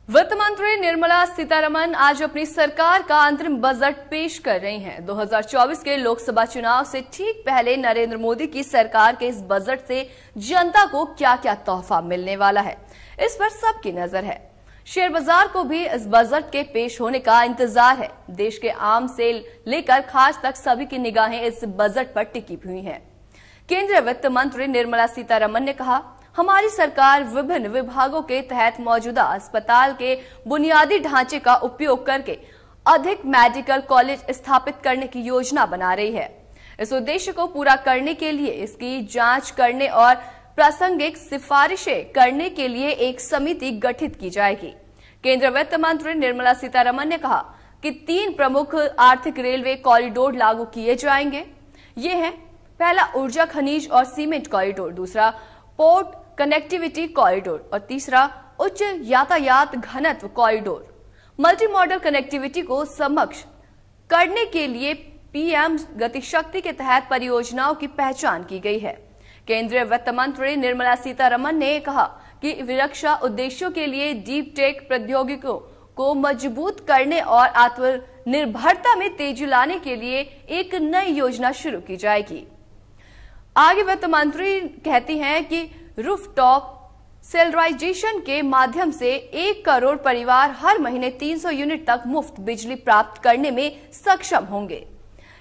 वित्त मंत्री निर्मला सीतारमण आज अपनी सरकार का अंतरिम बजट पेश कर रही हैं। 2024 के लोकसभा चुनाव से ठीक पहले नरेंद्र मोदी की सरकार के इस बजट से जनता को क्या क्या तोहफा मिलने वाला है, इस पर सबकी नजर है। शेयर बाजार को भी इस बजट के पेश होने का इंतजार है। देश के आम से लेकर खास तक सभी की निगाहें इस बजट पर टिकी हुई हैं। केंद्रीय वित्त मंत्री निर्मला सीतारमण ने कहा, हमारी सरकार विभिन्न विभागों के तहत मौजूदा अस्पताल के बुनियादी ढांचे का उपयोग करके अधिक मेडिकल कॉलेज स्थापित करने की योजना बना रही है। इस उद्देश्य को पूरा करने के लिए इसकी जांच करने और प्रासंगिक सिफारिशें करने के लिए एक समिति गठित की जाएगी। केंद्रीय वित्त मंत्री निर्मला सीतारमण ने कहा कि 3 प्रमुख आर्थिक रेलवे कॉरिडोर लागू किए जाएंगे। ये हैं, पहला ऊर्जा खनिज और सीमेंट कॉरिडोर, दूसरा पोर्ट कनेक्टिविटी कॉरिडोर और तीसरा उच्च यातायात घनत्व कॉरिडोर। मल्टी मॉडल कनेक्टिविटी को समक्ष करने के लिए पीएम गति शक्ति के तहत परियोजनाओं की पहचान की गई है। केंद्रीय वित्त मंत्री निर्मला सीतारमण ने कहा कि रक्षा उद्देश्यों के लिए डीप टेक प्रौद्योगिकियों को मजबूत करने और आत्मनिर्भरता में तेजी लाने के लिए एक नई योजना शुरू की जाएगी। आगे वित्त मंत्री कहती हैं कि रूफटॉप सोलराइजेशन के माध्यम से 1 करोड़ परिवार हर महीने 300 यूनिट तक मुफ्त बिजली प्राप्त करने में सक्षम होंगे।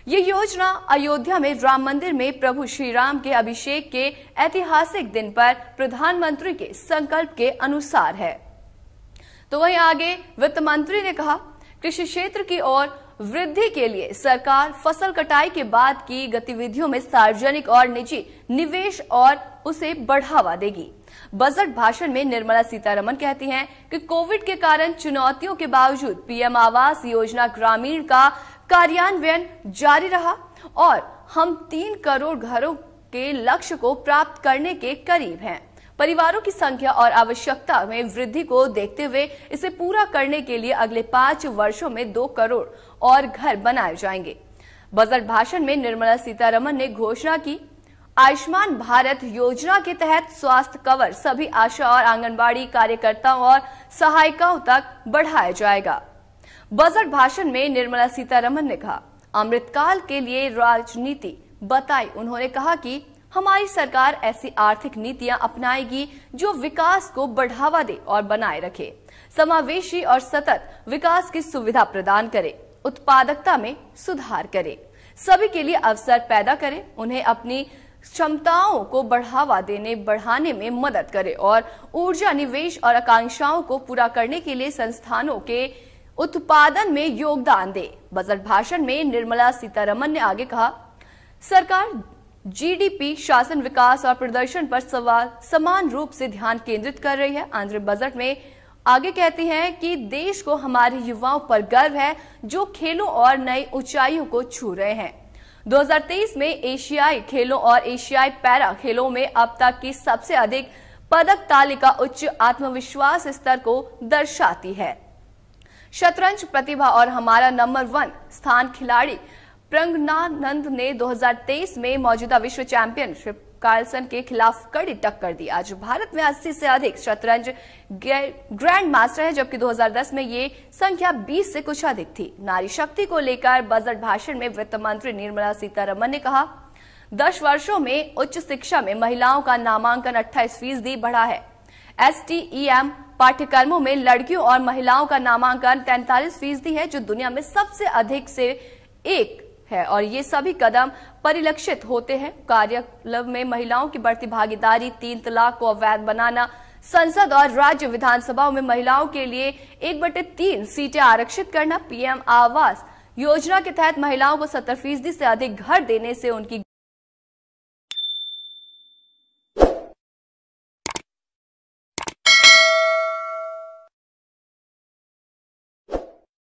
ये योजना अयोध्या में राम मंदिर में प्रभु श्री राम के अभिषेक के ऐतिहासिक दिन पर प्रधानमंत्री के संकल्प के अनुसार है। तो वहीं आगे वित्त मंत्री ने कहा, कृषि क्षेत्र की ओर वृद्धि के लिए सरकार फसल कटाई के बाद की गतिविधियों में सार्वजनिक और निजी निवेश और उसे बढ़ावा देगी। बजट भाषण में निर्मला सीतारमण कहती हैं कि कोविड के कारण चुनौतियों के बावजूद पीएम आवास योजना ग्रामीण का कार्यान्वयन जारी रहा और हम 3 करोड़ घरों के लक्ष्य को प्राप्त करने के करीब हैं। परिवारों की संख्या और आवश्यकता में वृद्धि को देखते हुए इसे पूरा करने के लिए अगले 5 वर्षों में 2 करोड़ और घर बनाए जाएंगे। बजट भाषण में निर्मला सीतारमण ने घोषणा की, आयुष्मान भारत योजना के तहत स्वास्थ्य कवर सभी आशा और आंगनबाड़ी कार्यकर्ताओं और सहायिकाओं तक बढ़ाया जाएगा। बजट भाषण में निर्मला सीतारमण ने कहा, अमृतकाल के लिए राजनीति बताई। उन्होंने कहा कि हमारी सरकार ऐसी आर्थिक नीतियां अपनाएगी जो विकास को बढ़ावा दे और बनाए रखे, समावेशी और सतत विकास की सुविधा प्रदान करे, उत्पादकता में सुधार करे, सभी के लिए अवसर पैदा करे, उन्हें अपनी क्षमताओं को बढ़ाने में मदद करे और ऊर्जा निवेश और आकांक्षाओं को पूरा करने के लिए संस्थानों के उत्पादन में योगदान दे। बजट भाषण में निर्मला सीतारमण ने आगे कहा, सरकार जीडीपी, शासन विकास और प्रदर्शन पर समान रूप से ध्यान केंद्रित कर रही है। अंतरिम बजट में आगे कहती हैं कि देश को हमारे युवाओं पर गर्व है जो खेलों और नई ऊंचाइयों को छू रहे हैं। 2023 में एशियाई खेलों और एशियाई पैरा खेलों में अब तक की सबसे अधिक पदक तालिका उच्च आत्मविश्वास स्तर को दर्शाती है। शतरंज प्रतिभा और हमारा नंबर 1 स्थान खिलाड़ी प्रज्ञानंद ने 2023 में मौजूदा विश्व चैंपियनशिप कार्लसन के खिलाफ कड़ी टक्कर दी। आज भारत में 80 से अधिक शतरंज ग्रैंड मास्टर है, जबकि 2010 में ये संख्या 20 से कुछ अधिक थी। नारी शक्ति को लेकर बजट भाषण में वित्त मंत्री निर्मला सीतारमण ने कहा, 10 वर्षों में उच्च शिक्षा में महिलाओं का नामांकन 28% बढ़ा है। STEM पाठ्यक्रमों में लड़कियों और महिलाओं का नामांकन 43% है, जो दुनिया में सबसे अधिक से एक है और ये सभी कदम परिलक्षित होते हैं। कार्यबल में महिलाओं की बढ़ती भागीदारी, 3 तलाक को अवैध बनाना, संसद और राज्य विधानसभाओं में महिलाओं के लिए 1/3 सीटें आरक्षित करना, पीएम आवास योजना के तहत महिलाओं को 70% से अधिक घर देने से उनकी